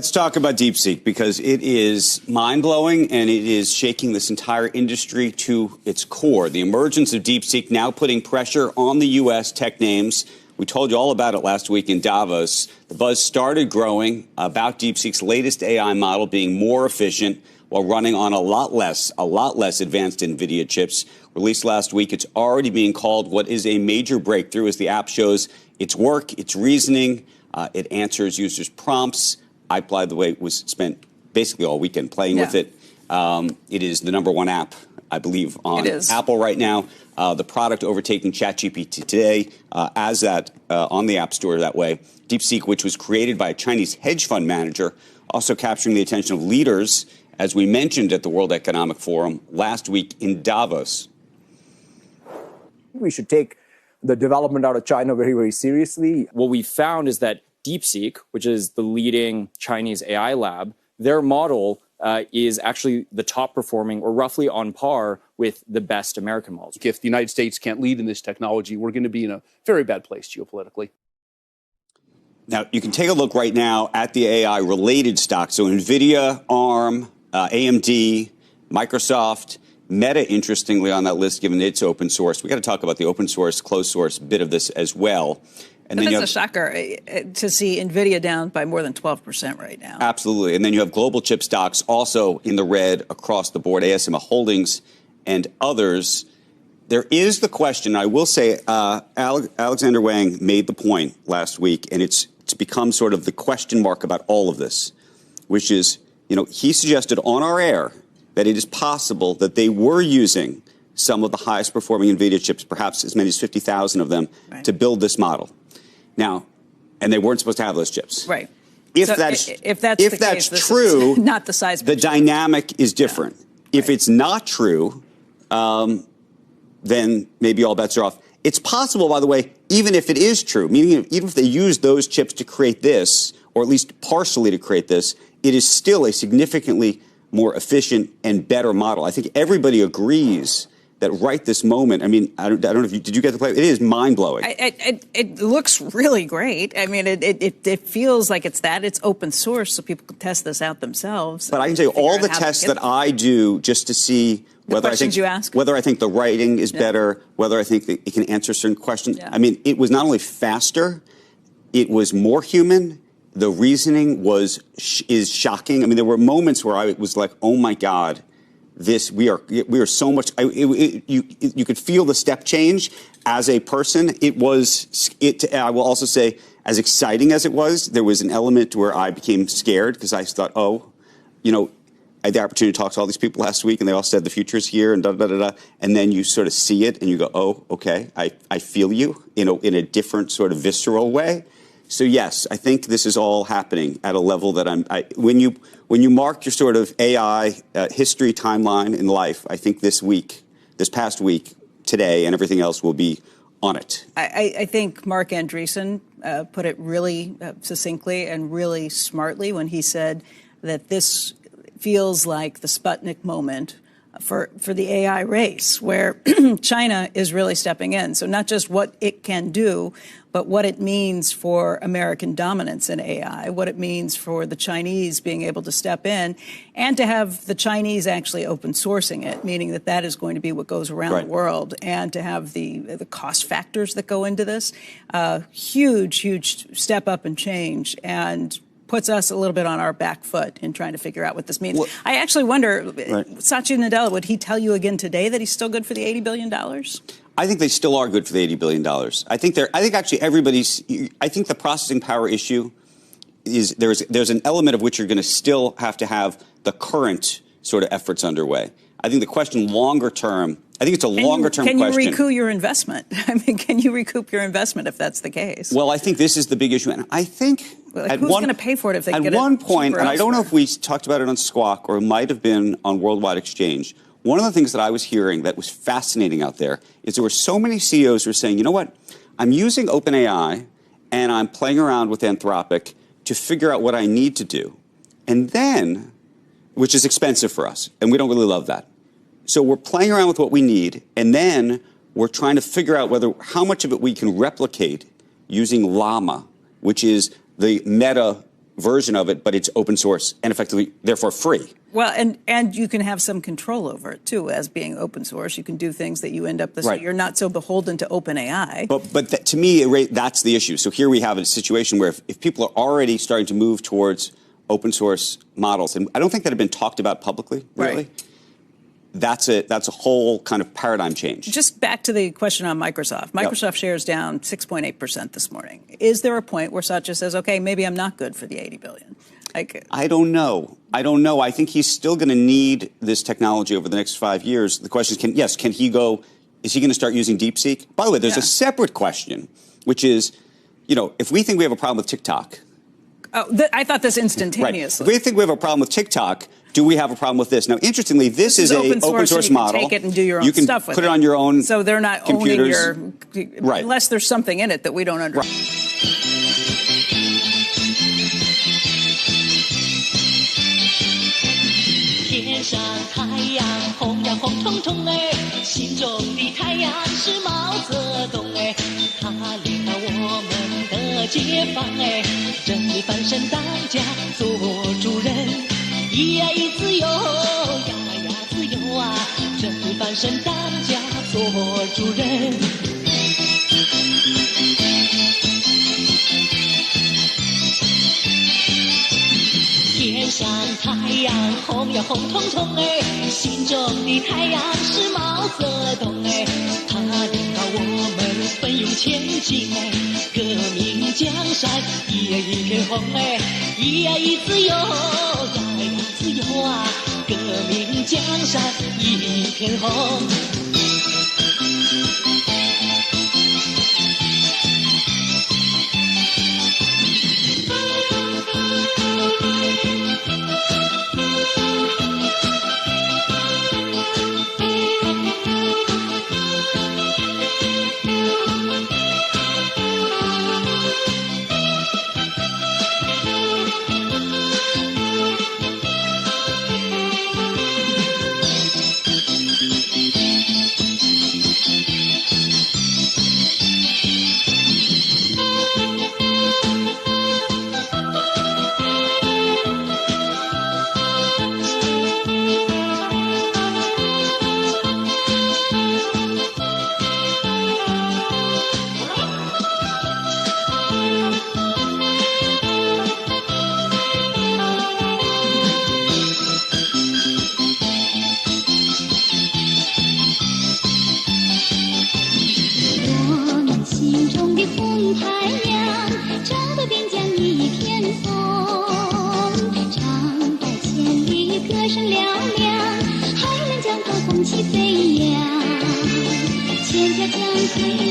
Let's talk about DeepSeek because it is mind-blowing and it is shaking this entire industry to its core. The emergence of DeepSeek now putting pressure on the U.S. tech names. We told you all about it last week in Davos. The buzz started growing about DeepSeek's latest AI model being more efficient while running on a lot less advanced NVIDIA chips. Released last week, it's already being called what is a major breakthrough as the app shows its work, its reasoning. It answers users' prompts. I, by the way, was spent basically all weekend playing with it. It is the #1 app, I believe, on Apple right now. The product overtaking ChatGPT today as that on the App Store that way. DeepSeek, which was created by a Chinese hedge fund manager, also capturing the attention of leaders, as we mentioned at the World Economic Forum last week in Davos. We should take the development out of China very, very seriously. What we found is that DeepSeek, which is the leading Chinese AI lab, their model is actually the top performing or roughly on par with the best American models. If the United States can't lead in this technology, we're going to be in a very bad place geopolitically. Now, you can take a look right now at the AI-related stocks. So NVIDIA, ARM, AMD, Microsoft, Meta, interestingly, on that list, given its open source. We got to talk about the open source, closed source bit of this as well. And then that's a shocker to see NVIDIA down by more than 12% right now. Absolutely. And then you have global chip stocks also in the red across the board, ASML Holdings and others. There is the question, I will say, Alexander Wang made the point last week, and it's become sort of the question mark about all of this, which is, he suggested on our air that it is possible that they were using some of the highest performing NVIDIA chips, perhaps as many as 50,000 of them, to build this model. Now, and they weren't supposed to have those chips. Right. If so that's the case, true, not the size. The dynamic is different. Yeah. If it's not true, then maybe all bets are off. It's possible, by the way, even if it is true, meaning even if they use those chips to create this, or at least partially to create this, it is still a significantly more efficient and better model. I think everybody agrees that right this moment, I mean, I don't know if did you get to play? It is mind-blowing. It looks really great. I mean, it feels like it's open source, so people can test this out themselves. But I can tell you all the tests that I do just to see whether I think the writing is better, whether I think that it can answer certain questions. Yeah. I mean, it was not only faster, it was more human. The reasoning is shocking. I mean, there were moments where I was like, oh my God. We are so much. You could feel the step change as a person. I will also say, as exciting as it was, there was an element where I became scared because I thought, I had the opportunity to talk to all these people last week, and they all said the future's here, and and then you sort of see it, and you go, oh, okay, I feel you, in a different sort of visceral way. So yes, I think this is all happening at a level that when you mark your sort of AI history timeline in life, I think this past week, today, and everything else will be on it. I think Mark Andreessen put it really succinctly and really smartly when he said that this feels like the Sputnik moment for the AI race, where China is really stepping in. So not just what it can do, but what it means for American dominance in AI, what it means for the Chinese being able to step in, and to have the Chinese actually open sourcing it, meaning that is going to be what goes around the world, and to have the cost factors that go into this. Huge step up and change, and puts us a little bit on our back foot in trying to figure out what this means. Well, I actually wonder, Satya Nadella, would he tell you again today that he's still good for the $80 billion? I think they still are good for the $80 billion. I think actually I think the processing power issue is there's an element of which you're going to still have to have the current sort of efforts underway. I think the question longer term, I think it's a longer term question. Can you recoup your investment? I mean, can you recoup your investment if that's the case? Well, I think this is the big issue. And I think who's going to pay for it if they get it? At one point, and I don't know if we talked about it on Squawk or it might have been on Worldwide Exchange, one of the things that I was hearing that was fascinating out there is there were so many CEOs who were saying, you know what, I'm using OpenAI and I'm playing around with Anthropic to figure out what I need to do. And then, which is expensive for us, and we don't really love that. So we're playing around with what we need, and then we're trying to figure out how much of it we can replicate using Llama, which is the Meta version of it, but it's open source and effectively, therefore, free. Well, and you can have some control over it, too, as being open source. You can do things that you end up, right. You're not so beholden to OpenAI. But to me, that's the issue. So here we have a situation where if people are already starting to move towards open source models, and I don't think that have been talked about publicly, really. Right. That's a whole kind of paradigm change. Just back to the question on Microsoft. Microsoft shares down 6.8% this morning. Is there a point where Satya says, okay, maybe I'm not good for the $80 billion? I don't know. I think he's still going to need this technology over the next 5 years. The question is, can he go, is he going to start using deepseek? By the way, there's a separate question, which is, if we think we have a problem with TikTok. Oh, I thought this instantaneously. Right. If we think we have a problem with TikTok, do we have a problem with this? Now, interestingly, this is an open source model. You can take it and do your own stuff with it. You can put it on your own. So they're not computers. owning your, unless there's something in it that we don't understand. Right. 天上太阳红呀红彤彤哎，心中的太阳是毛泽东哎，他领导我们的解放哎，人民翻身当家做主人，咿呀咿自由呀呀自由啊，人民翻身当家做主人。 天上太阳红呀红彤彤哎，心中的太阳是毛泽东哎，他领导我们奋勇前进哎，革命江山一片红哎，咿呀咿自由呀呀自由啊，革命江山一片红。 千家将归。